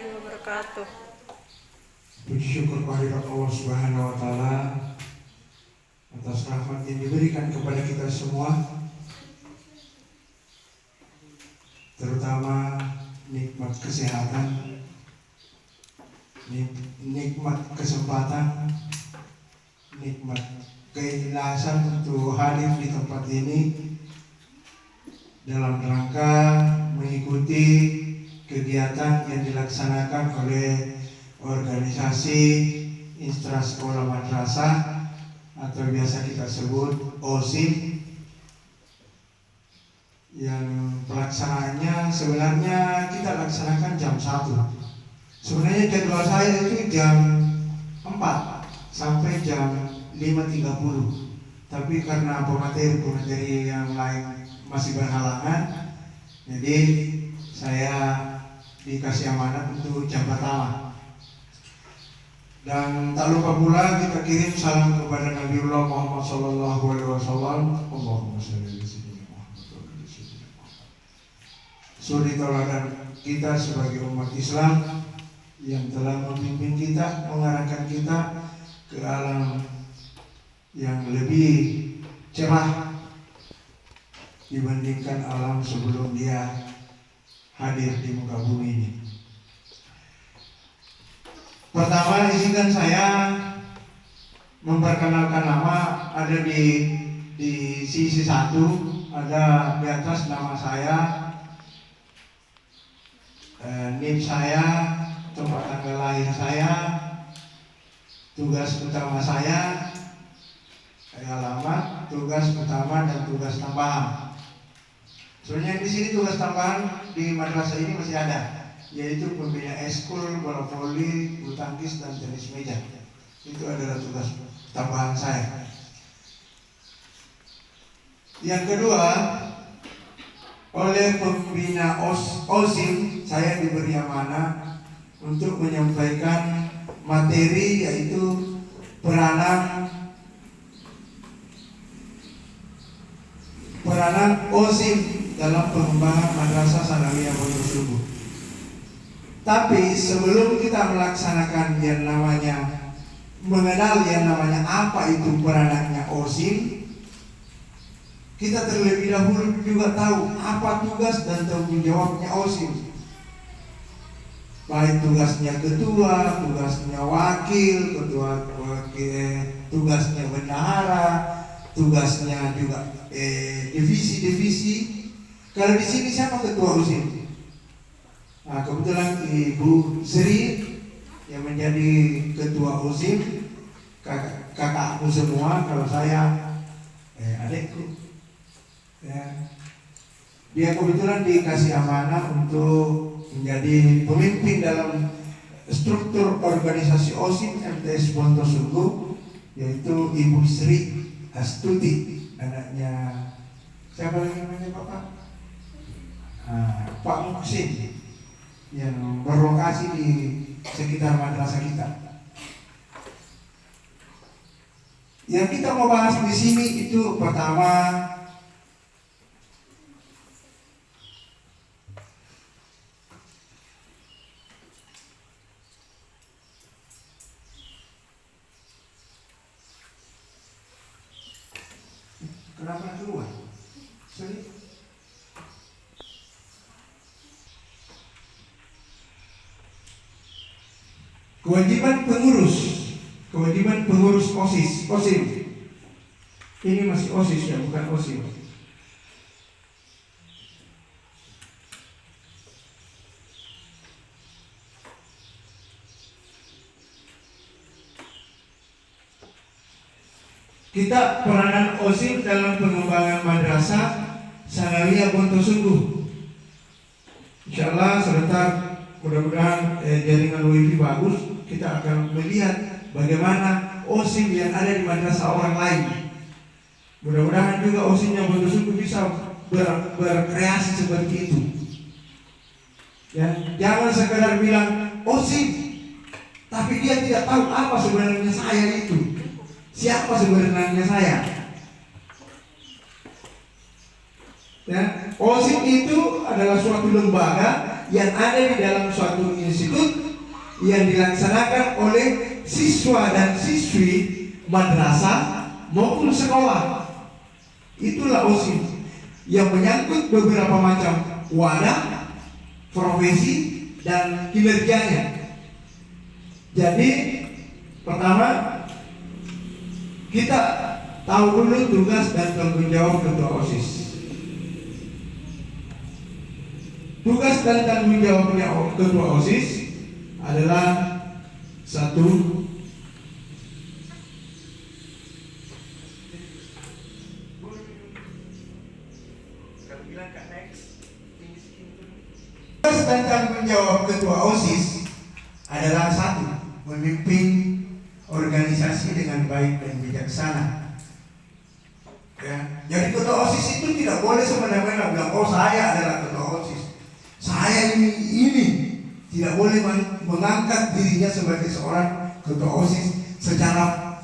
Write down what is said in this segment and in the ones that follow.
wabarakatuh. Puji syukur kehadirat Allah Subhanahu wa Ta'ala atas rahmat yang diberikan kepada kita semua, terutama nikmat kesehatan, nikmat kesempatan, nikmat keikhlasan untuk hadir di tempat ini dalam rangka mengikuti kegiatan yang dilaksanakan oleh organisasi Intra Sekolah Madrasah atau biasa kita sebut OSIM, yang pelaksanaannya sebenarnya kita laksanakan jam 1. Sebenarnya jadwal saya itu jam 4 sampai jam 5.30, tapi karena pemateri yang lain masih berhalangan, jadi saya dikasih amanat untuk jam pertama. Dan tak lupa pula kita kirim salam kepada Nabiullah Muhammad sallallahu alaihi wasallam. Allahumma shalli ala sayyidina Muhammad wa ala sayyidina Muhammad. Suri tauladan kita sebagai umat Islam yang telah memimpin kita, mengarahkan kita ke alam yang lebih cerah dibandingkan alam sebelum dia hadir di muka bumi ini. Pertama, izinkan saya memperkenalkan nama. Ada di sisi 1, ada di atas nama saya, NIM saya, tempat tanggal lahir saya, tugas utama saya, alamat, tugas utama dan tugas tambahan. Sebenarnya di sini tugas tambahan di madrasah ini masih ada, yaitu pembina eskul, bola voli, bulu tangkis dan tenis meja. Itu adalah tugas tambahan saya. Yang kedua, oleh pembina OSIM saya diberi amanah untuk menyampaikan materi, yaitu peranan OSIM dalam pengembangan Madrasah Sanawiyah Pondok Sungguh. Tapi sebelum kita melaksanakan yang namanya mengenal yang namanya apa itu peranannya OSIM, kita terlebih dahulu juga tahu apa tugas dan tanggung jawabnya OSIM. Baik tugasnya ketua, tugasnya wakil, tugasnya bendahara, tugasnya juga divisi-divisi. Kalau di sini siapa ketua OSIM? Nah, kebetulan Ibu Sri yang menjadi ketua OSIM, kakakku semua. Kalau saya adikku, ya. Dia kebetulan dikasih amanah untuk menjadi pemimpin dalam struktur organisasi OSIM MTS Pondok Sungguh, yaitu Ibu Sri Astuti, anaknya siapa lagi namanya Bapak? Pak Muksin, yang berlokasi di sekitar madrasah kita. Yang kita mau bahas di sini itu pertama, kenapa keluar? Sorry. Kewajiban pengurus OSIM. Ini masih OSIS ya, bukan OSIM. Kita peranan OSIM dalam pengembangan Madrasah Sanawiyah Pondok Sungguh. Insyaallah sebentar, mudah-mudahan jaringan wifi bagus, kita akan melihat bagaimana OSIM yang ada di madrasah orang lain. Mudah-mudahan juga OSIM yang Pondok Sungguh bisa berkreasi seperti itu. Ya, jangan sekedar bilang OSIM, tapi dia tidak tahu apa sebenarnya saya itu. Siapa sebenarnya saya? Ya, OSIM itu adalah suatu lembaga yang ada di dalam suatu institut yang dilaksanakan oleh siswa dan siswi madrasah maupun sekolah. Itulah OSIS yang menyangkut beberapa macam wadah, profesi, dan kinerjanya. Jadi pertama, kita tahu dulu tugas dan tanggung jawab ketua OSIS. Tugas dan tanggung jawabnya ketua OSIS adalah satu, tugas dan tanggung jawab ketua OSIS adalah satu, memimpin organisasi dengan baik dan bijaksana. Ya, jadi ketua OSIS itu tidak boleh semena-mena bilang, oh saya adalah ketua OSIS, saya ini. Tidak boleh mengangkat dirinya sebagai seorang ketua OSIS secara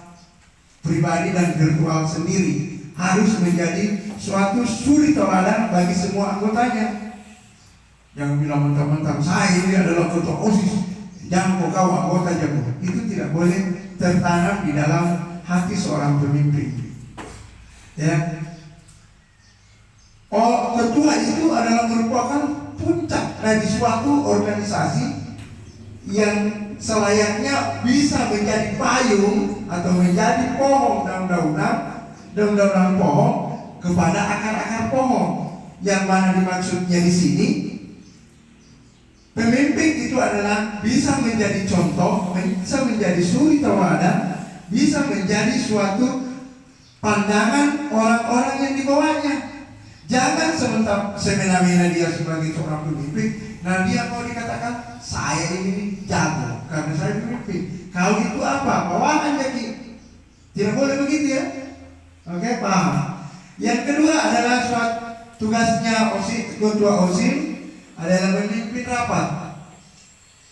pribadi dan virtual sendiri. Harus menjadi suatu suri teladan bagi semua anggotanya. Jangan bilang mentang-mentang saya ini adalah ketua OSIS, jangan kau anggota jago. Itu tidak boleh tertanam di dalam hati seorang pemimpin. Ya. Oh, ketua itu adalah merupakan puncak dari suatu organisasi yang selayaknya bisa menjadi payung atau menjadi pohon daun-daunan pohon kepada akar-akar pohon. Yang mana dimaksudnya di sini, pemimpin itu adalah bisa menjadi contoh, bisa menjadi suri teladan, bisa menjadi suatu pandangan orang-orang yang di bawahnya. Jangan semena-mena dia sebagai seorang pemimpin, nah dia mau dikatakan saya ini jago karena saya pemimpin. Kau itu apa? Bawahan jadi. Tidak boleh begitu ya. Oke, paham. Yang kedua adalah tugasnya OSIS, ketua OSIS adalah memimpin rapat.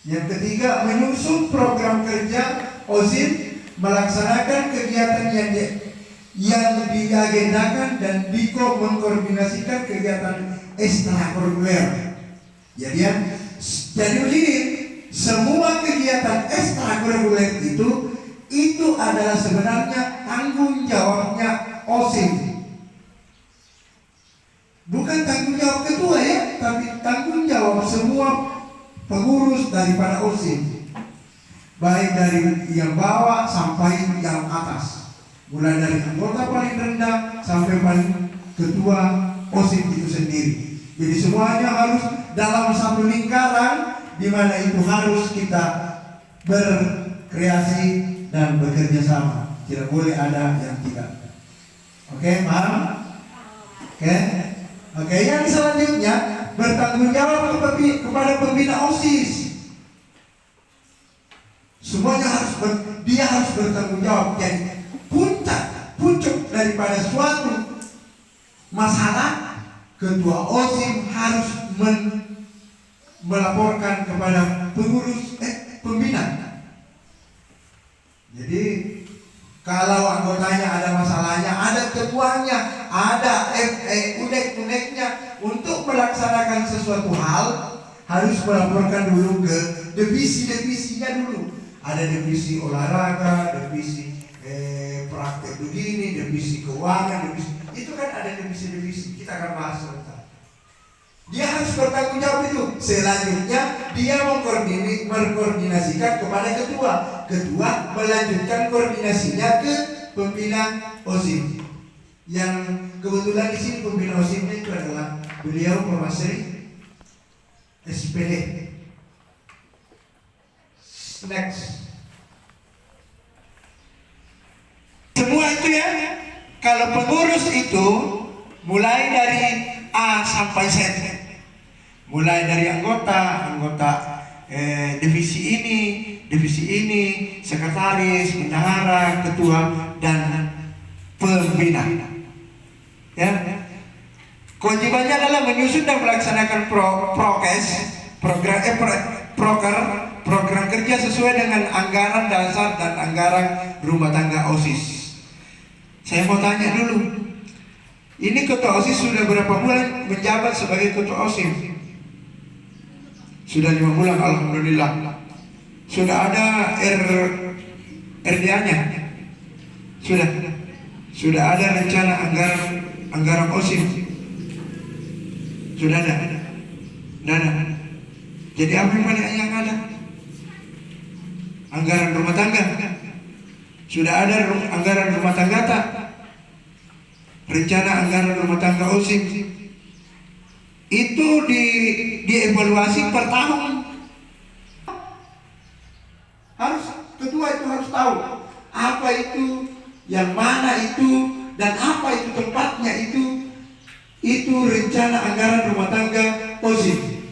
Yang ketiga, menyusun program kerja OSIS, melaksanakan kegiatan yang diagendakan dan mengkoordinasikan kegiatan ekstrakurikuler. Jadi begini, semua kegiatan ekstrakurikuler itu adalah sebenarnya tanggung jawabnya OSIS. Bukan tanggung jawab ketua ya, tapi tanggung jawab semua pengurus daripada OSIS. Baik dari yang bawah sampai yang atas. Mulai dari anggota paling rendah sampai paling ketua OSIS itu sendiri. Jadi semuanya harus dalam satu lingkaran di mana itu harus kita berkreasi dan bekerja sama. Tidak boleh ada yang tidak. Oke, paham? Oke, yang selanjutnya bertanggung jawab kepada pembina OSIS. Semuanya dia harus bertanggung jawab. Jadi puncak daripada suatu masalah, ketua OSIS harus melaporkan kepada pembina. Jadi kalau anggotanya ada masalahnya, ada ketuanya, ada unek-uneknya untuk melaksanakan sesuatu hal, harus melaporkan dulu ke divisi-divisinya dulu. Ada divisi olahraga, divisi praktek begini, divisi keuangan, itu kan ada divisi-divisi. Kita akan bahas sebentar. Dia harus bertanggung jawab itu. Selanjutnya dia mengkoordinasikan kepada ketua. Ketua melanjutkan koordinasinya ke pembina OSIS. Yang kebetulan di sini pembina OSIS-nya itu adalah beliau Profesor SPD. Next. Semua itu ya, kalau pengurus itu mulai dari A sampai Z, mulai dari anggota divisi ini, sekretaris, bendahara, ketua, dan pembina. Ya, kewajibannya adalah menyusun dan melaksanakan program kerja sesuai dengan anggaran dasar dan anggaran rumah tangga OSIS. Saya mau tanya dulu, ini ketua OSIS sudah berapa bulan menjabat sebagai ketua OSIS? Sudah 5 bulan, alhamdulillah. Sudah ada RDA-nya? Sudah ada rencana anggaran OSIM? Sudah ada? Jadi apa yang paling yang ada? Anggaran rumah tangga. Sudah ada anggaran rumah tangga tak? Rencana anggaran rumah tangga OSIM itu dievaluasi per tahun. Ketua itu harus tahu apa itu, yang mana itu, dan apa itu tempatnya itu. Itu rencana anggaran rumah tangga OSIM.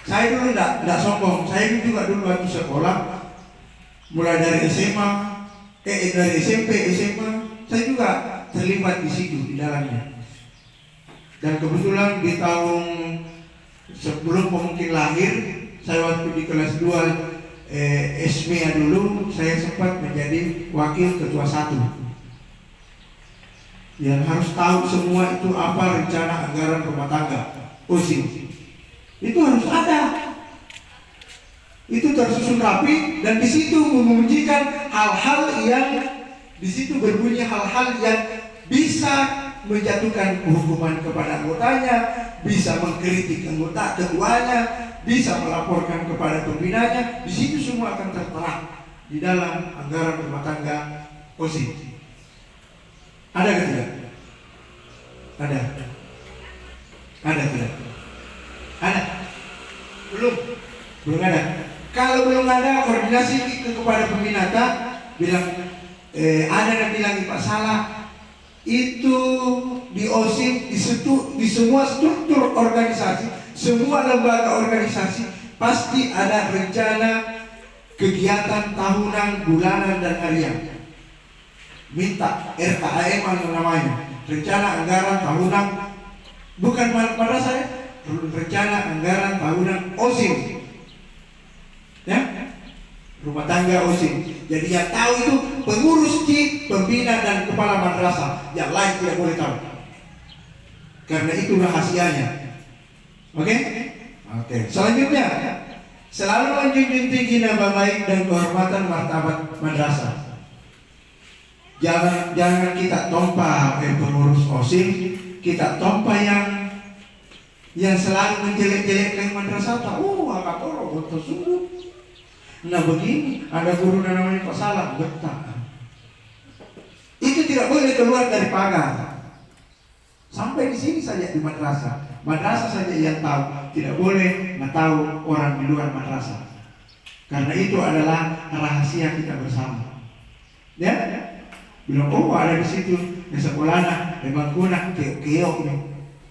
Saya dulu tidak sombong. Saya juga dulu waktu sekolah, mulai dari SMA, dari SMP, SMA, saya juga terlibat di situ, di dalamnya. Dan kebetulan di tahun sebelum mungkin lahir, saya waktu di kelas 2 SMEA dulu, saya sempat menjadi wakil ketua 1. Yang harus tahu semua itu apa rencana anggaran rumah tangga OSIM. Itu harus ada. Itu tersusun rapi, dan di situ mengujikan hal-hal yang di situ berbunyi hal-hal yang bisa menjatuhkan hukuman kepada anggotanya, bisa mengkritik anggota ketuanya, bisa melaporkan kepada pembinanya. Di situ semua akan tertera di dalam anggaran rumah tangga OSIM. Ada ke tidak? Ada tidak? Ada? Belum ada. Kalau belum ada, koordinasi kepada pembina bilang ada yang bilang Pak salah. Itu di OSIM, di semua struktur organisasi, semua lembaga organisasi pasti ada rencana kegiatan tahunan, bulanan, dan harian. Minta RKAM namanya, rencana anggaran tahunan, bukan pada saya, rencana anggaran tahunan OSIM, ya, rumah tangga OSIM. Jadi yang tahu itu pengurus di pembina dan kepala madrasah, yang lain tidak boleh tahu, karena itu rahasianya. Oke? Selanjutnya, selalu menjunjung tinggi nama baik dan kehormatan martabat madrasah. Jangan kita tompa pengurus OSIM, kita tompa yang selalu menjelek-jelekkan madrasah. Agak orang betul sungguh. Nah begini, ada guru namanya Pak Salam, betah. Itu tidak boleh keluar dari pagar. Sampai di sini saja di madrasah. Madrasah saja yang tahu, tidak boleh tahu orang di luar madrasah. Karena itu adalah rahasia kita bersama. Ya? Bilang, ada di situ, di sekolah, di bangkuna, keok nih,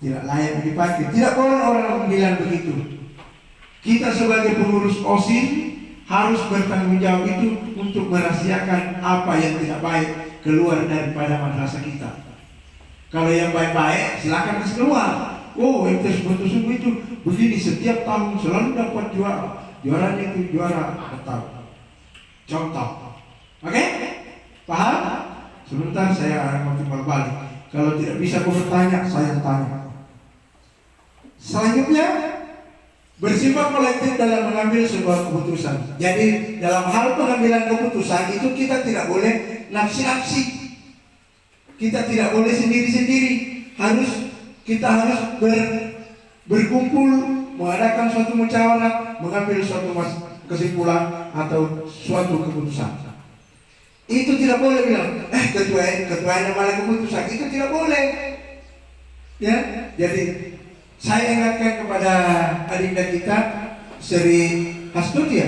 tidak layak dipakai. Tidak boleh orang bilang begitu. Kita sebagai pengurus OSIM harus bertanggung jawab itu untuk merahasiakan apa yang tidak baik keluar daripada madrasah kita. Kalau yang baik-baik silakan kasih keluar. MTs Batu itu begini, setiap tahun selalu dapat juara. Juaranya itu juara betul. Contoh. Oke? Paham? Sebentar saya akan coba balik. Kalau tidak bisa bertanya, saya tanya. Selanjutnya, bersifat kolektif dalam mengambil sebuah keputusan. Jadi dalam hal pengambilan keputusan itu kita tidak boleh nafsi-nafsi. Kita tidak boleh sendiri-sendiri. Kita harus berkumpul, mengadakan suatu musyawarah, mengambil suatu kesimpulan atau suatu keputusan. Itu tidak boleh bilang, ketua yang malah keputusan. Itu tidak boleh. Ya, jadi saya ingatkan kepada adinda kita Sri Hastuti,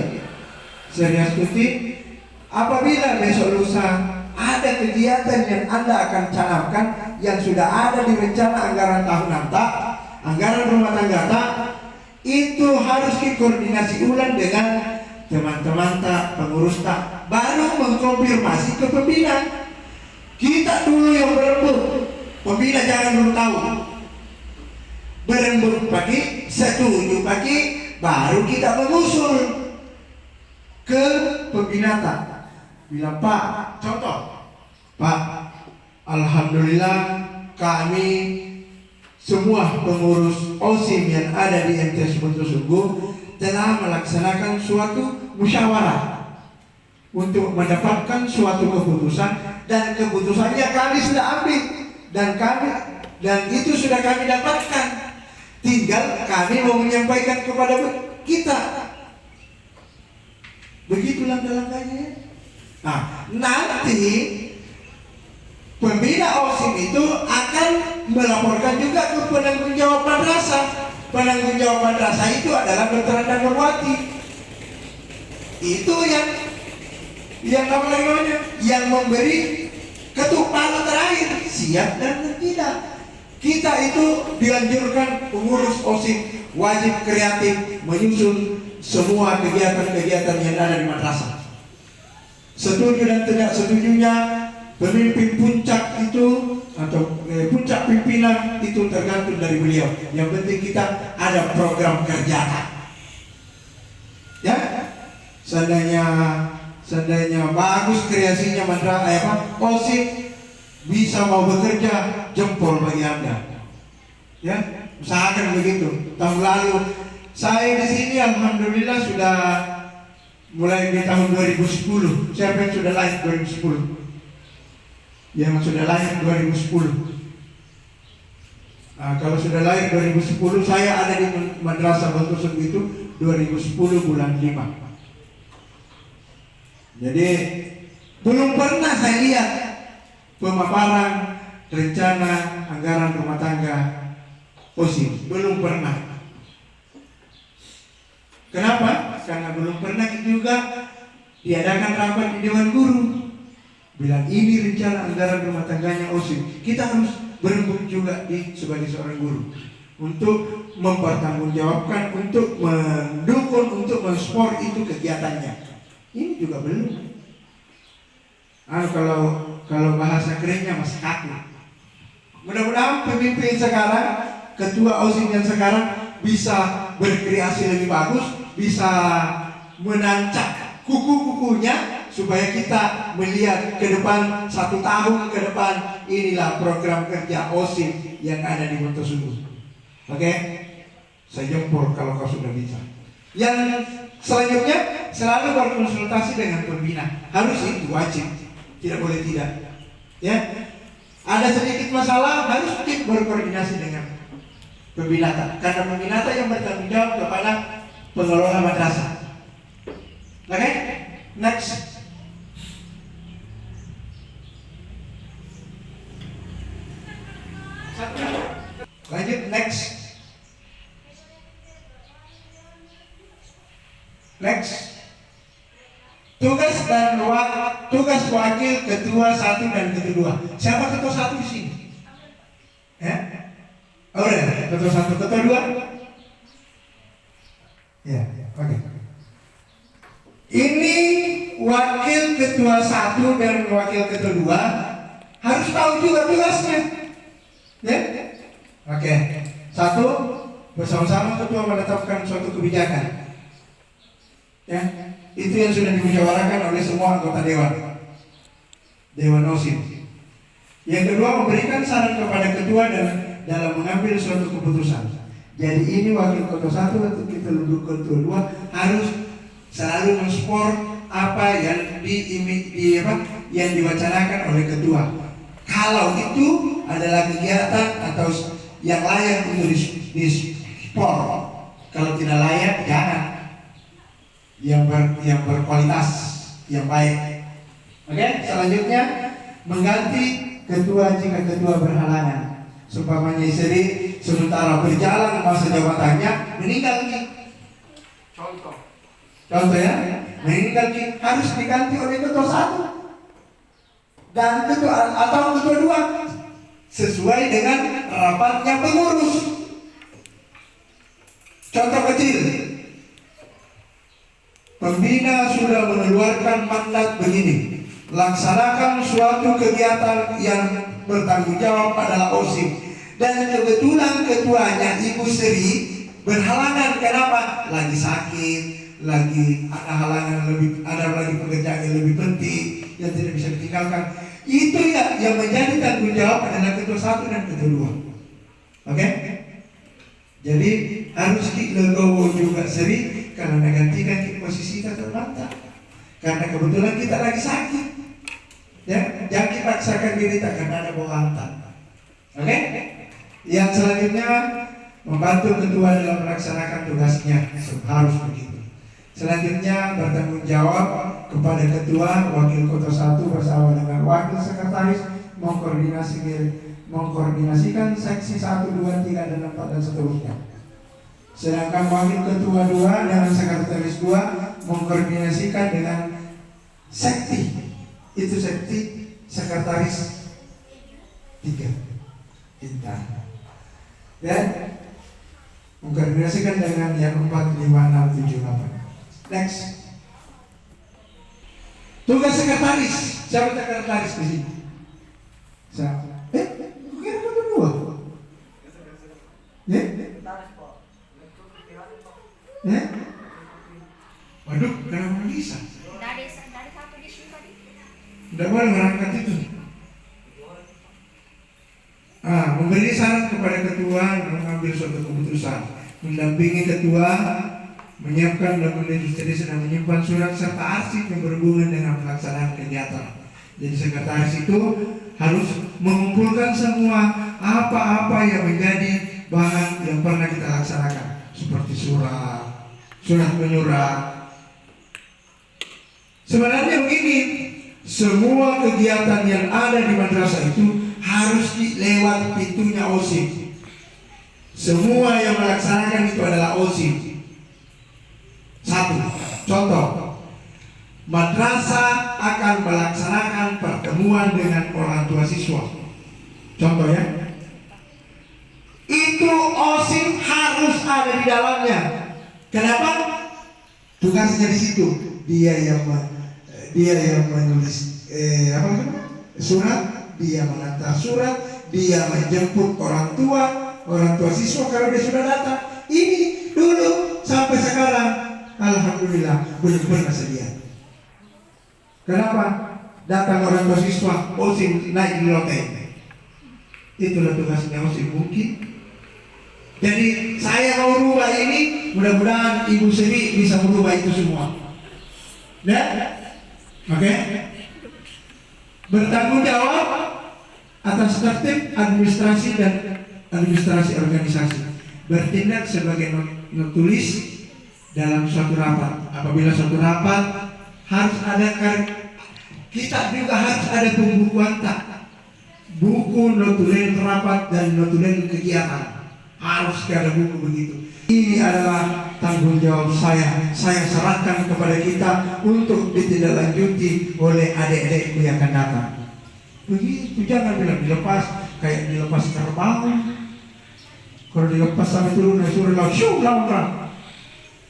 apabila besok lusa ada kegiatan yang Anda akan canangkan yang sudah ada di rencana anggaran tahunan anggaran rumah tangga itu harus dikoordinasi ulang dengan teman-teman pengurus baru mengkonfirmasi ke pembina. Kita dulu yang berembuk, pembina jangan dulu tahu. Berembuk pagi, setuju pagi, baru kita mengusul ke pembina. Bilang, Pak, contoh, Pak, alhamdulillah kami semua pengurus OSIM yang ada di MTs Batu Sungguh telah melaksanakan suatu musyawarah untuk mendapatkan suatu keputusan, dan keputusannya kami sudah ambil dan itu sudah kami dapatkan. Tinggal kami mau menyampaikan kepada kita. Begitulah langkahnya. Nah, nanti pembina OSIM itu akan melaporkan juga ke penanggung jawab madrasah. Penanggung jawab madrasah itu adalah Dr. Anda Nurwati. Itu yang apa namanya? Yang memberi ketuk palu terakhir, siap dan tidak. Kita itu dianjurkan pengurus OSIM wajib kreatif menyusun semua kegiatan-kegiatan yang ada di madrasah. Setuju dan tidak setujunya pemimpin puncak itu atau puncak pimpinan itu tergantung dari beliau. Yang penting kita ada program kerja. Ya, seandainya bagus kreasinya madrasah OSIM, bisa mau bekerja, jempol bagi Anda. Ya, usahakan begitu. Tahun lalu saya di sini alhamdulillah sudah mulai di tahun 2010. Siapa yang sudah lahir 2010? Yang sudah lahir 2010. Nah, kalau sudah lahir 2010, saya ada di Madrasah Bantusun itu 2010 bulan 5. Jadi belum pernah saya lihat pemaparan rencana anggaran rumah tangga OSIM. Belum pernah. Kenapa? Karena belum pernah juga diadakan rapat di Dewan Guru. Bilang ini rencana anggaran rumah tangganya OSIM. Kita harus berembuk juga sebagai seorang guru untuk mempertanggungjawabkan, untuk mendukung, untuk mensupport itu kegiatannya. Ini juga belum. Kalau bahasa kerennya masih kaku. Mudah-mudahan pemimpin sekarang, ketua OSIM yang sekarang bisa berkreasi lebih bagus, bisa menancap kuku-kukunya supaya kita melihat ke depan 1 tahun ke depan, inilah program kerja OSIM yang ada di Wonosobo. Oke? Saya jempol kalau kau sudah bisa. Yang selanjutnya selalu berkonsultasi dengan pembina. Harus itu wajib, tidak boleh tidak. Ya, ada sedikit masalah harus berkoordinasi dengan pembinata, karena pembinata yang bertanggung jawab kepada pengelola madrasah. Oke, next. Lanjut, next. Tugas wakil ketua 1 dan ketua 2. Siapa ketua 1 di sini? Ya? Oh, udah, ketua 1, ketua 2. Ya, oke. Ini wakil ketua 1 dan wakil ketua 2 harus tahu juga tugasnya. Ya? Oke. 1, bersama-sama ketua menetapkan suatu kebijakan. Ya, itu yang sudah dimusyawarahkan oleh semua anggota Dewan OSIM. Yang kedua, memberikan saran kepada ketua dalam mengambil suatu keputusan. Jadi ini wakil ketua 1 atau kita duduk ketua 2 harus selalu mensupport apa yang yang diwacanakan oleh ketua. Kalau itu adalah kegiatan atau yang layak untuk di-support. Kalau tidak layak, jangan. Yang berkualitas, yang baik. Oke, selanjutnya mengganti ketua jika ketua berhalangan. Seumpamanya istri sementara berjalan masa jabatannya meninggal nih. Contoh ya, meninggal nih, harus diganti oleh ketua 1 dan ketua atau ketua 2 sesuai dengan rapatnya pengurus. Contoh kecil. Pembina sudah mengeluarkan mandat begini: laksanakan suatu kegiatan yang bertanggung jawab adalah OSIM, dan kebetulan ketuanya Ibu Sri berhalangan. Kenapa? Lagi sakit, lagi ada halangan ada lagi pekerjaan yang lebih penting yang tidak bisa ditinggalkan. Itu ya yang menjadi tanggung jawab adalah ketua 1 dan ketua 2. Oke? Jadi harus dilegowo juga Sri, kalau gantikan di posisi kita terbantah. Karena kebetulan kita lagi sakit. Ya, jangan kita paksakan diri kita karena ada bawaan. Oke? Yang selanjutnya membantu ketua dalam melaksanakan tugasnya, harus begitu. Selanjutnya bertanggung jawab kepada ketua, wakil kota 1 bersama dengan wakil sekretaris mengkoordinasikan seksi 1, 2, 3, dan 4 dan seterusnya. Sedangkan wakil ketua 2 dengan sekretaris 2 mengkoordinasikan dengan sekti. Itu sekti sekretaris 3. Pintar. Dan mengkoordinasikan dengan yang 4, 5, 6, 7, 8. Next. Tugas sekretaris. Siapa sekretaris di sini? Siapa? Kira berdua. Ya? Ya? Waduh, kenapa bisa? Dari satu di sini tadi. Tidak boleh mengangkat itu. Memberi saran kepada ketua mengambil suatu keputusan, mendampingi ketua, menyiapkan dan menulis dan menyimpan surat serta arsip yang berhubungan dengan pelaksanaan kegiatan. Jadi sekretaris itu harus mengumpulkan semua apa-apa yang menjadi bahan yang pernah kita laksanakan, seperti surat menyurat. Sebenarnya begini, semua kegiatan yang ada di madrasah itu harus dilewati pintunya OSIM. Semua yang melaksanakan itu adalah OSIM. Satu, contoh, madrasah akan melaksanakan pertemuan dengan orang tua siswa. Contoh ya, itu OSIM harus ada di dalamnya. Kenapa? Tugasnya di situ. Dia yang menulis surat, dia mengantar surat, dia menjemput orang tua siswa kalau dia sudah datang. Ini dulu sampai sekarang, alhamdulillah belum pernah sedia. Kenapa? Datang orang tua siswa, OSIM naik di lote. Itulah tugasnya OSIM mungkin. Jadi saya mau rubah ini, mudah-mudahan Ibu Sri bisa merubah itu semua. Ya? Oke? Bertanggung jawab atas tertib administrasi dan administrasi organisasi. Bertindak sebagai notulis dalam suatu rapat. Apabila suatu rapat harus ada kita juga harus ada pembukuan buku notulen rapat dan notulen kegiatan. Harus ada buku begitu. Ini adalah tanggung jawab saya. Saya serahkan kepada kita untuk ditindaklanjuti oleh adik-adikku yang akan datang. Begitu, jangan bilang dilepas kayak dilepas kerbau. Kalau dilepas sampai turun suruh langsung.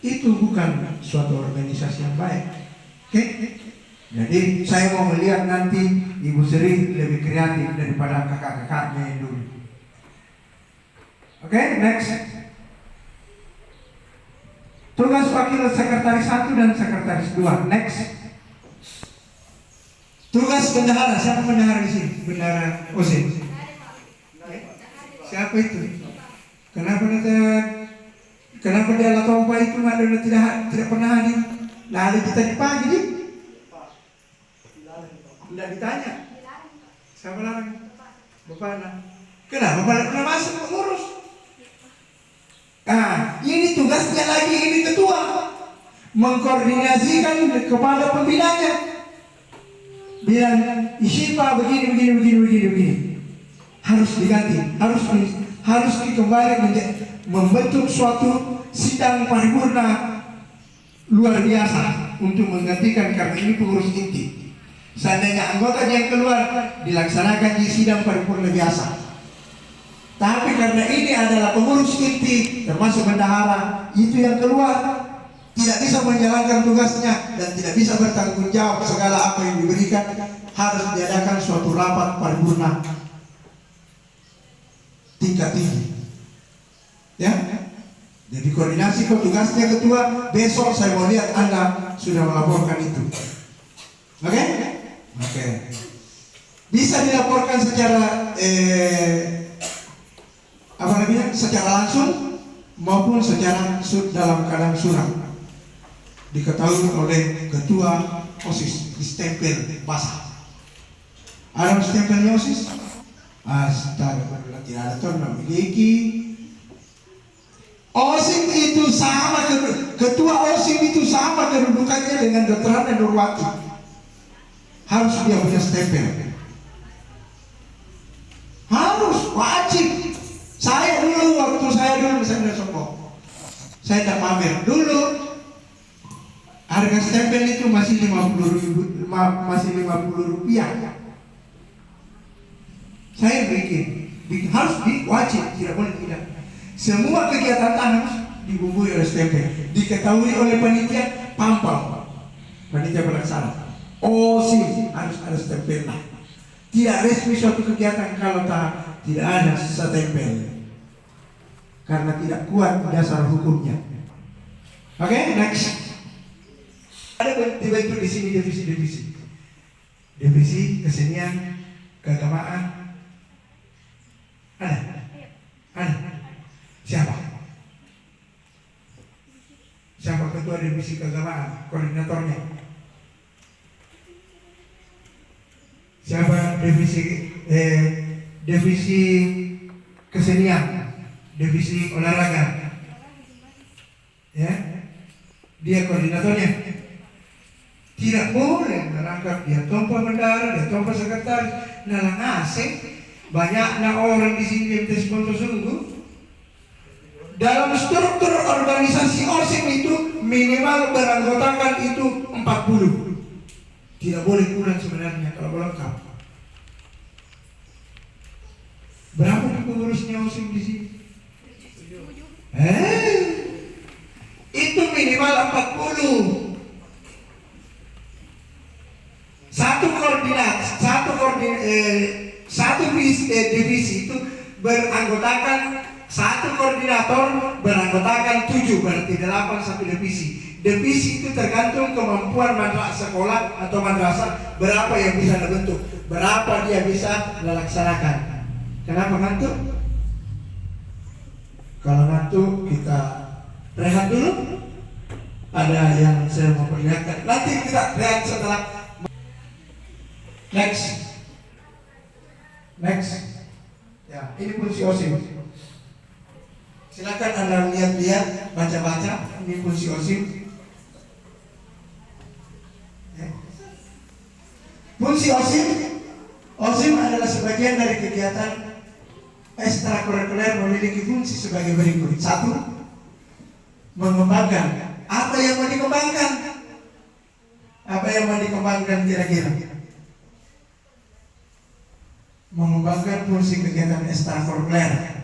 Itu bukan suatu organisasi yang baik. Oke? Jadi saya mau melihat nanti Ibu Sri lebih kreatif daripada kakak-kakaknya yang dulu. Oke, next. Tugas wakil sekretaris 1 dan sekretaris 2. Next. Tugas bendahara. Siapa bendahara di sini? Bendahara OSIM. Siapa itu? Kenapa dia Latoba itu tidak pernah hadir? Lalu kita dipanggil. Tidak ditanya. Siapa larang? Bapak. Kenapa Bapak pernah masuk pengurus? Ini tugasnya lagi ini ketua mengkoordinasikan kepada pembinanya. Bilang isi Pak begini. Harus diganti, harus kembali membentuk suatu sidang paripurna luar biasa untuk menggantikan karena ini pengurus inti. Seandainya anggota yang keluar dilaksanakan di sidang paripurna biasa. Tapi karena ini adalah pengurus inti termasuk bendahara, itu yang keluar tidak bisa menjalankan tugasnya dan tidak bisa bertanggung jawab segala apa yang diberikan. Harus diadakan suatu rapat paripurna tingkat tinggi. Ya, jadi koordinasi tugasnya ketua. Besok saya mau lihat Anda sudah melaporkan itu. Oke? Bisa dilaporkan secara secara langsung maupun secara dalam keadaan surat. diketahui oleh ketua OSIS, distempel basah. Ada stempelnya OSIS? Astagfirullah, tidak ada tuh memiliki. OSIS itu sama, ketua OSIS itu sama kedudukannya dengan Dr. Hana Nurwati. Harus dia punya stempel. Harus, wajib. Saya dulu, waktu saya tidak sombong. Saya tidak pamer. Dulu harga stempel itu masih 50 rupiah. Saya bikin harus wajib, tidak boleh tidak. Semua kegiatan harus dibumbui oleh stempel. Diketahui oleh panitia pampang, panitia pelaksana. OSIS harus ada stempel. Tidak resmi suatu kegiatan kalau tidak ada stempel, karena tidak kuat dasar hukumnya. Oke, next. Ada dibentuk di sini divisi kesenian, keagamaan. Ada. Siapa ketua divisi keagamaan, koordinatornya? Siapa divisi kesenian, divisi olahraga? Ya, dia koordinatornya. Tidak boleh merangkap dia tumpah bendara, dia tumpah sekretaris, nalang asing. Banyaknya orang di sini yang sponsor sungguh. Dalam struktur organisasi OSIS itu minimal beranggotakan itu 40. Tidak boleh kurang sebenarnya kalau lengkap. Berapa pengurusnya OSIS di sini? Itu minimal 40. Satu divisi itu beranggotakan satu koordinator, beranggotakan 7, berarti 8 satu divisi. Divisi itu tergantung kemampuan sekolah atau madrasah, berapa yang bisa dibentuk, berapa dia bisa melaksanakan. Kenapa ngantuk? Kalau ngantuk kita rehat dulu. Ada yang saya mau perlihatkan. Nanti kita rehat setelah. Next. Ya, ini fungsi OSIS. Silakan Anda lihat-lihat, baca-baca. Ini fungsi OSIS. Ya. Fungsi OSIS adalah sebagian dari kegiatan ekstrakurikuler memiliki fungsi sebagai berikut. 1. Mengembangkan. Apa yang mau dikembangkan? Apa yang mau dikembangkan kira-kira? Mengembangkan fungsi kegiatan ekstrakurikuler.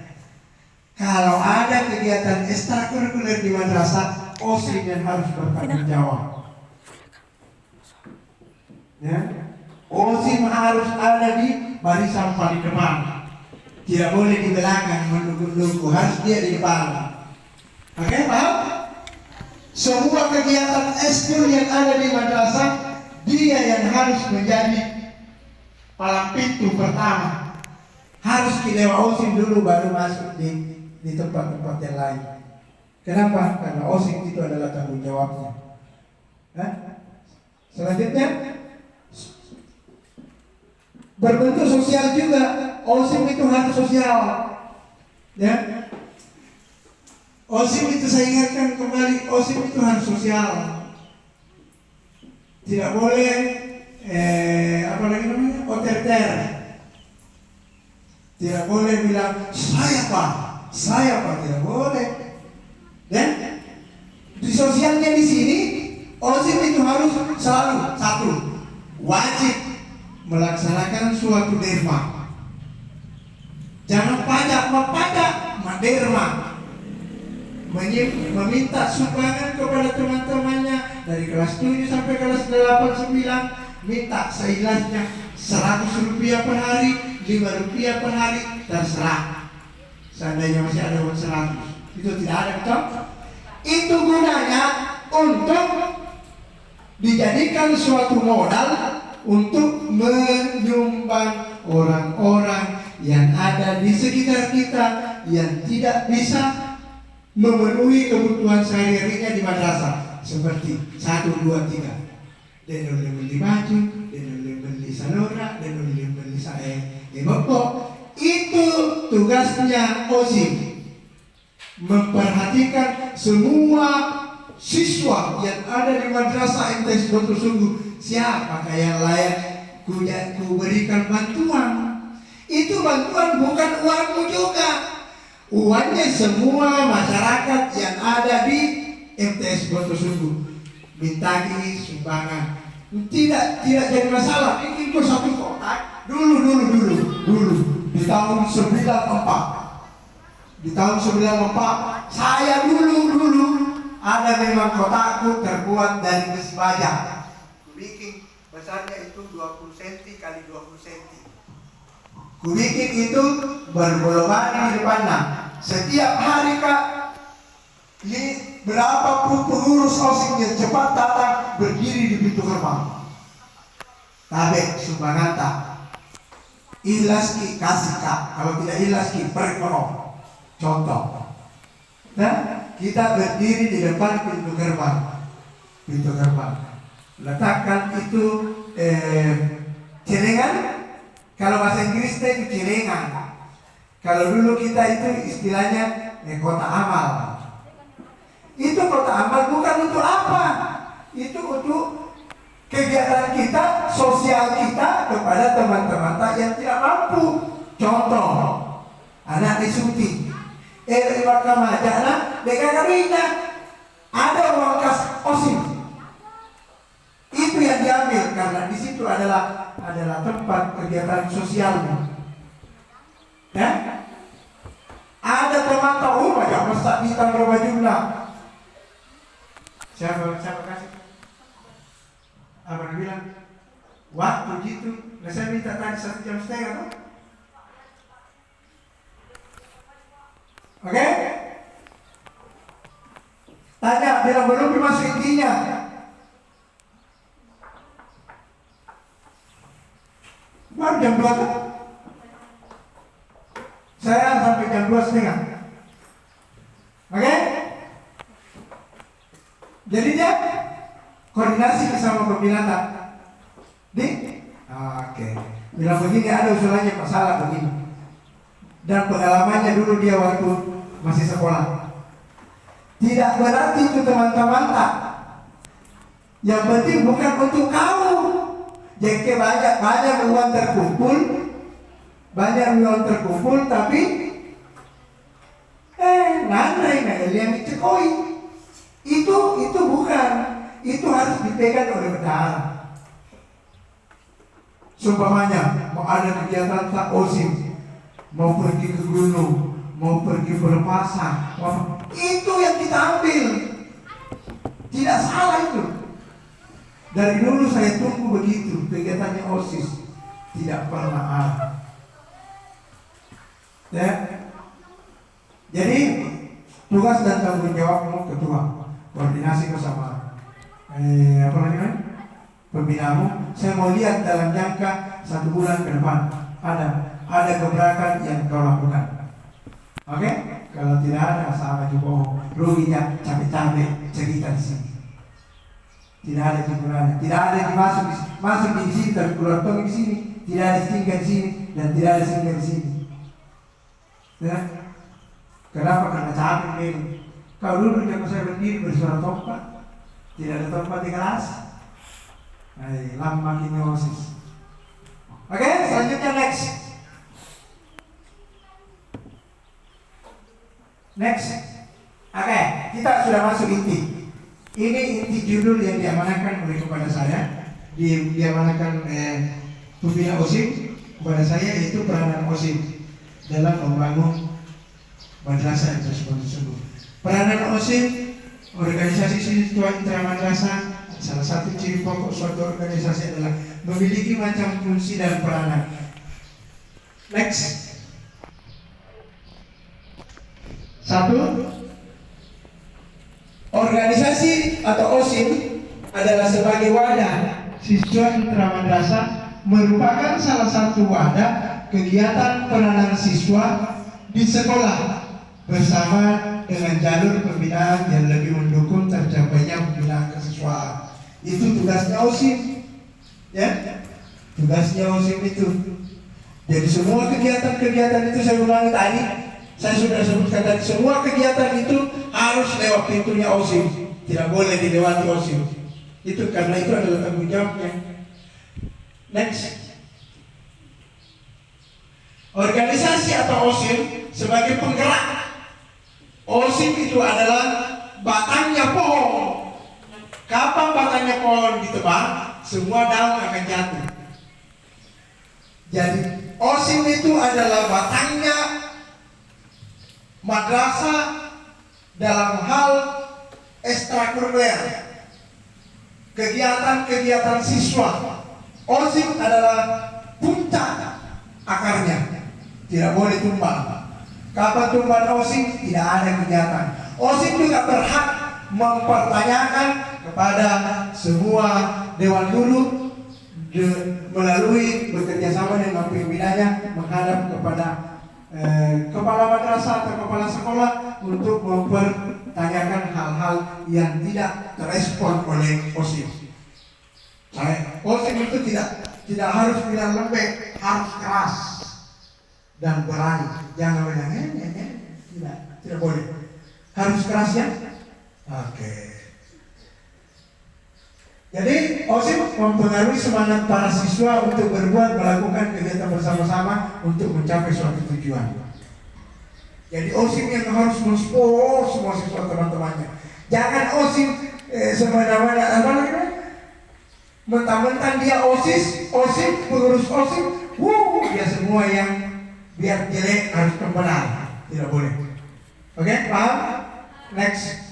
Kalau ada kegiatan ekstrakurikuler di madrasah, OSIS yang harus bertanggung jawab. Ya, OSIS harus ada di barisan paling depan. Tidak boleh di belakang menunggu-nunggu, harus dia di depan. Oke, paham? Semua kegiatan ekskul yang ada di madrasah, dia yang harus menjadi palang pintu pertama. Harus dilewa OSIS dulu baru masuk di tempat-tempat yang lain. Kenapa? Karena OSIS itu adalah tanggung jawabnya. Selanjutnya berbentuk sosial juga. OSIS itu harus sosial. Ya. OSIS itu saya ingatkan kembali, OSIS itu harus sosial. Tidak boleh apa lagi namanya? Otoriter. Tidak boleh bilang saya pak, tidak boleh. Dan di sosialnya di sini OSIS itu harus selalu 1, wajib melaksanakan suatu derma. Jangan mempajak derma. Meminta sumbangan kepada teman-temannya dari kelas 7 sampai kelas 8, 9. Minta seikhlasnya 100 rupiah per hari, 5 rupiah per hari, terserah. Seandainya masih ada uang 100, itu tidak ada, betul? Itu gunanya untuk dijadikan suatu modal untuk menyumbang orang-orang yang ada di sekitar kita yang tidak bisa memenuhi kebutuhan sehari-harinya di madrasah. seperti 1, 2, 3. Dan oleh beli baju, dan oleh beli salora, dan oleh beli bokok. Itu tugasnya OSIM, memperhatikan semua siswa yang ada di madrasah MTS Dr. Sungguh. Siapa yang layak ku berikan bantuan. Itu bantuan bukan uangmu juga, uangnya semua masyarakat yang ada di MTS Dr. Sungguh. Bintagi sumbangan, tidak jadi masalah. Ini satu kotak dulu di tahun 94. Di tahun 94 saya dulu ada memang kotakku terbuat dari besi baja. Kubikin besarnya itu 20 cm kali 20 cm. Kubikin itu berbolongan di depannya. Setiap hari Kak, ini berapa pengurus OSIM yang cepat datang berdiri di pintu gerbang. Tabe sumbangan tak. Ikhlas ki kasih Kak. Kalau tidak ikhlas ki perkono. Contoh. Nah, kita berdiri di depan pintu gerbang. Pintu gerbang. Letakkan itu celengan. Kalau bahasa Inggris itu celengan. Kalau dulu kita itu istilahnya kota amal. Itu kota amal bukan untuk apa? Itu untuk kegiatan kita, sosial kita kepada teman-teman yang tidak mampu. Contoh, anak disuntik, lewat kamajana, dekak ada uang kas OSIM. Itu yang diambil karena di situ adalah tempat kegiatan sosialnya. Ya? Ada teman tahu banyak masak bintang berapa jumlah? Siapa kasih? Abang bilang waktu gitu. Nah, saya minta tadi 1,5 jam. Oke? Tanya, bilang belum masuk intinya. Baru jam 2 kan? Saya sampai jam 2:30. Oke? Jadinya koordinasi bersama pembinaan. Oke. Bilang begini, ada usulannya masalah begini. Dan pengalamannya dulu dia waktu masih sekolah. Tidak berarti itu teman-teman tak. Yang penting bukan untuk kamu. Jadi banyak uang terkumpul, tapi nandai yang dicekoi. Itu bukan. Itu harus dipegang oleh bendahara. Sumpamanya mau ada kegiatan tak OSIM, mau pergi ke gunung, mau pergi berpasang, itu yang kita ambil. Tidak salah itu. Dari dulu saya tunggu begitu kegiatannya OSIS, tidak pernah ada. Ya. Jadi tugas dan tanggung jawabmu ketua, koordinasi bersama pembinamu. Saya mau lihat dalam jangka 1 bulan ke depan ada gebrakan yang kau lakukan. Oke? Kalau tidak ada, sama juga ruginya capek-capek cerita di sini. Tidak ada hiburannya, tidak ada masuk di sini tapi keluar di sini, tidak ada singgah di sini dan tidak ada singgah di sini. Ya? Kenapa? Karena capek memang. Kau dulu jangan saya berdiri bersuara tempat, tidak ada tempat di kelas. Lama kini OSIS. Oke, selanjutnya next. Oke, kita sudah masuk inti. Ini inti judul yang diamanahkan oleh kepada saya, diamanahkan pembina OSIM kepada saya, yaitu peranan OSIM dalam membangun madrasah yang tersebut. Peranan OSIM, organisasi siswa intramadrasah. Salah satu ciri pokok suatu organisasi adalah memiliki macam fungsi dan peranan. Next. 1. Organisasi atau OSIM adalah sebagai wadah siswa intramadrasah, merupakan salah satu wadah kegiatan peranan siswa di sekolah bersama dengan jalur pembinaan yang lebih mendukung tercapainya pembinaan siswa. Itu tugasnya OSIM, ya. Tugasnya OSIM itu. Jadi semua kegiatan-kegiatan itu saya ulangi tadi, saya sudah sebutkan tadi, semua kegiatan itu harus lewat pintunya OSIM, tidak boleh dilewati OSIM. Itu karena itu adalah tanggung jawabnya. Next. Organisasi atau OSIM sebagai penggerak. OSIM itu adalah batangnya pohon. Kapan batangnya pohon ditebang, semua daun akan jatuh. Jadi OSIM itu adalah batangnya madrasah dalam hal ekstrakurikuler, kegiatan-kegiatan siswa. OSIM adalah puncak akarnya, tidak boleh tumbang. Kapan tumbang OSIM, tidak ada kegiatan. OSIM juga berhak mempertanyakan kepada semua dewan guru melalui bekerjasama dengan pimpinannya menghadap kepada kepala madrasah atau kepala sekolah untuk mempertanyakan hal-hal yang tidak terespon oleh OSIM. OSIM itu tidak harus bilang lembek, harus keras dan berani. Jangan bilang tidak boleh. Harus keras ya. Oke. Jadi OSIM mempengaruhi semangat para siswa untuk berbuat, melakukan kegiatan bersama-sama untuk mencapai suatu tujuan. Jadi OSIM yang harus mensupport semua siswa teman-temannya. Jangan OSIM semena-mena mentang-mentang dia OSIM, pengurus OSIM, dia semua yang biar jelek harus pembenar. Tidak boleh. Oke, paham? Next.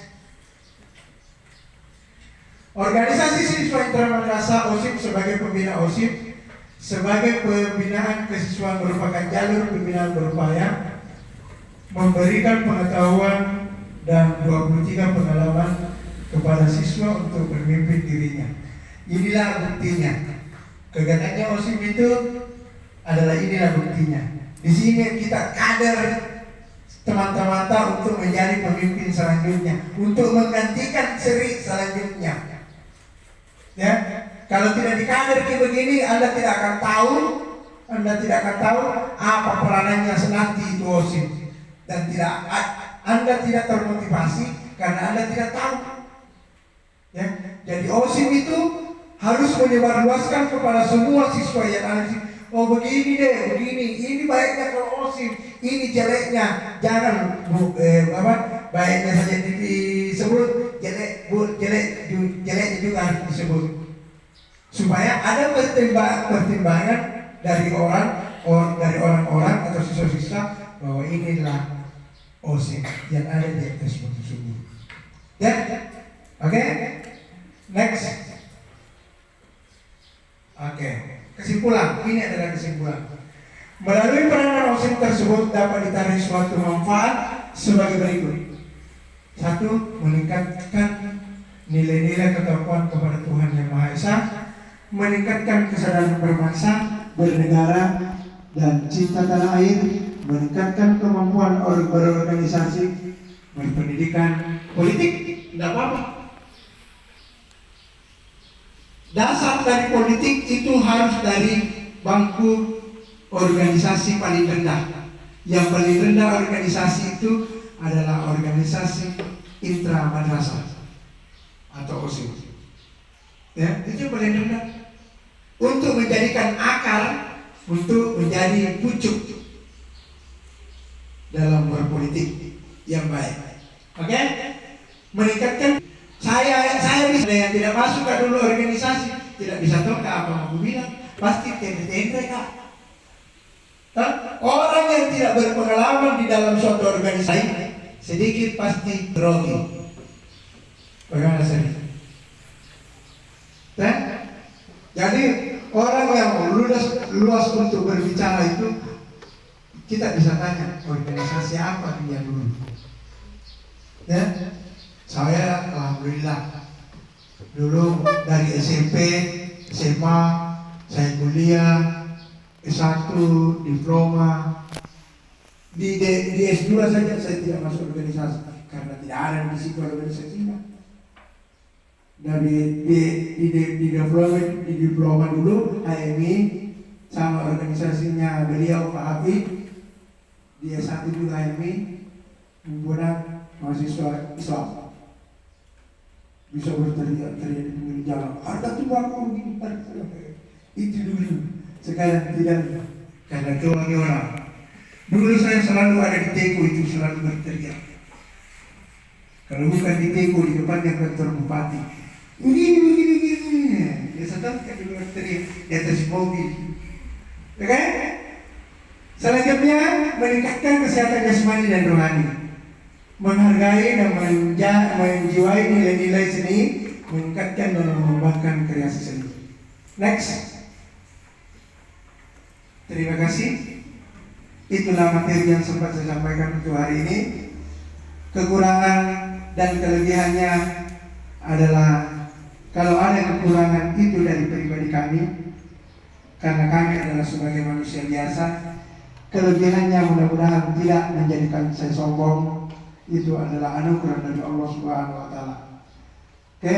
Organisasi siswa intramadrasah OSIM sebagai pembina OSIM sebagai pembinaan kesiswaan merupakan jalur pembinaan berupaya memberikan pengetahuan dan 23 pengalaman kepada siswa untuk memimpin dirinya. Inilah buktinya. Kegiatannya OSIM itu adalah inilah buktinya. Di sini kita kader teman-teman untuk menjadi pemimpin selanjutnya, untuk menggantikan seri selanjutnya. Ya, kalau tidak dikader kayak begini, Anda tidak akan tahu apa peranannya senanti itu OSIM, dan Anda tidak termotivasi karena Anda tidak tahu. Ya, jadi OSIM itu harus menyebarluaskan kepada semua siswa yang ada di sini. Oh begini deh, ini baiknya kalau OSIM, ini jeleknya jangan baiknya saja disebut, jeleknya juga harus disebut, supaya ada pertimbangan dari orang-orang atau siswa-siswa bahwa inilah OSIM yang ada di atas tersebut. Ya, oke, next. Oke. Kesimpulan, ini adalah kesimpulan. Melalui peranan OSIM tersebut dapat ditarik suatu manfaat sebagai berikut. 1. Meningkatkan nilai-nilai ketakwaan kepada Tuhan Yang Maha Esa, meningkatkan kesadaran berbangsa, bernegara, dan cinta tanah air, meningkatkan kemampuan berorganisasi, berpendidikan, politik, tidak apa-apa. Dasar dari politik itu harus dari bangku organisasi paling rendah. Yang paling rendah organisasi itu adalah organisasi intramadrasah atau OSIM. Ya, itu yang paling rendah. Untuk menjadikan akar, untuk menjadi pucuk dalam berpolitik yang baik. Oke? Meningkatkan. Saya bisa yang tidak masuk ke dulu organisasi, tidak bisa tahu apa mau bilang, pasti tendre kak. Orang yang tidak berpengalaman di dalam suatu organisasi sedikit pasti grogi. Bagaimana saya? Jadi orang yang luas untuk berbicara itu kita bisa tanya organisasi apa dia dulu. Ya. Saya alhamdulillah dulu dari SMP, SMA, saya kuliah, S1, diploma. Di S2 saja saya tidak masuk organisasi karena tidak ada di situ organisasinya. dari di development di diploma dulu HMI sama organisasinya beliau Pak Habib, dia satu juga HMI, membuat mahasiswa Islam bisa berteriak-teriak di pinggir jalan, harga tembakau begini, itu dulu. Sekarang tidak, karena itu orang. Dulu saya selalu ada di Teko itu selalu berteriak. Kalau bukan di Teko di depannya kantor bupati, begini. Ya sedang kan dulu berteriak di atas mobil. Ya kan? Selanjutnya meningkatkan kesehatan jasmani dan rohani, menghargai dan menjiwai nilai-nilai seni, meningkatkan dan mengembangkan kreasi seni. Next. Terima kasih. Itulah materi yang sempat saya sampaikan untuk hari ini. Kekurangan dan kelebihannya adalah kalau ada kekurangan itu dari pribadi kami, karena kami adalah sebagai manusia biasa. Kelebihannya mudah-mudahan tidak menjadikan saya sombong. Itu adalah anugerah dari Allah Subhanahu wa taala. Oke?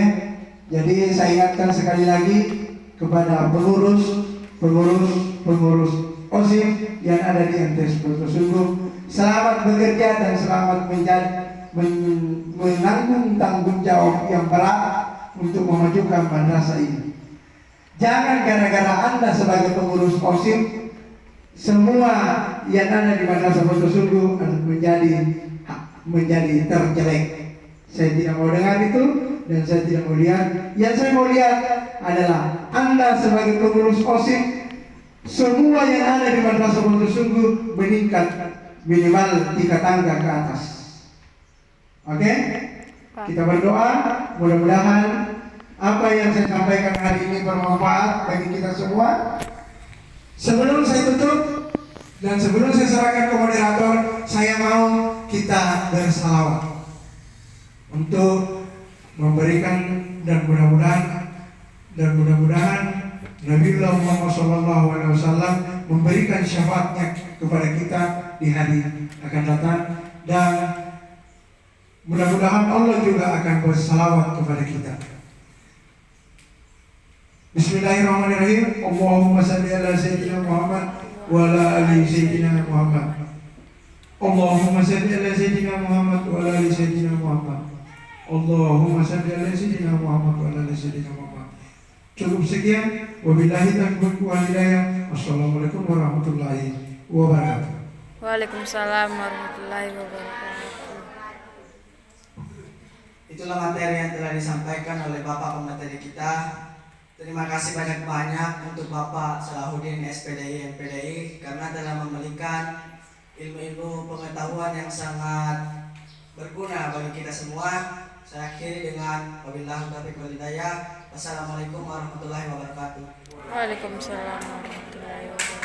Jadi saya ingatkan sekali lagi kepada pengurus OSIM yang ada di MTS Pulau Sungguh, selamat bekerja dan selamat menanggung tanggung jawab yang berat untuk memajukan madrasah ini. Jangan gara-gara Anda sebagai pengurus OSIM, semua yang ada di madrasah Pulau Sungguh menjadi terjelek. Saya tidak mau dengar itu dan saya tidak mau lihat. Yang saya mau lihat adalah Anda sebagai pengurus OSIM, semua yang ada di madrasah Pulau Sungguh meningkat minimal 3 tangga ke atas. Oke? Kita berdoa mudah-mudahan apa yang saya sampaikan hari ini bermanfaat bagi kita semua. Sebelum saya tutup dan sebelum saya serahkan ke moderator, saya mau kita bersalawat untuk memberikan dan mudah-mudahan Nabiullah Muhammad SAW memberikan syafaatnya kepada kita di hari akan datang, dan mudah-mudahan Allah juga akan bersalawat kepada kita. Bismillahirrahmanirrahim. Allahumma salli ala sayyidina Muhammad wa ala ali sayyidina Muhammad. Allahumma salli ala sayyidina Muhammad wa ala ali sayyidina Muhammad. Allahumma salli ala sayyidina Muhammad wa ala ali sayyidina Muhammad. Cukup sekian. Wabillahi taufiq wal hidayah. Wassalamualaikum warahmatullahi wabarakatuh. Waalaikumsalam warahmatullahi wabarakatuh. Itulah materi yang telah disampaikan oleh Bapak pemateri kita. Terima kasih banyak-banyak untuk Bapak Salahuddin SPDI MPDI karena telah memberikan ilmu-ilmu pengetahuan yang sangat berguna bagi kita semua. Saya akhiri dengan wabillahi taufiq wal hidayah. Wassalamualaikum warahmatullahi wabarakatuh. Waalaikumsalam warahmatullahi wabarakatuh.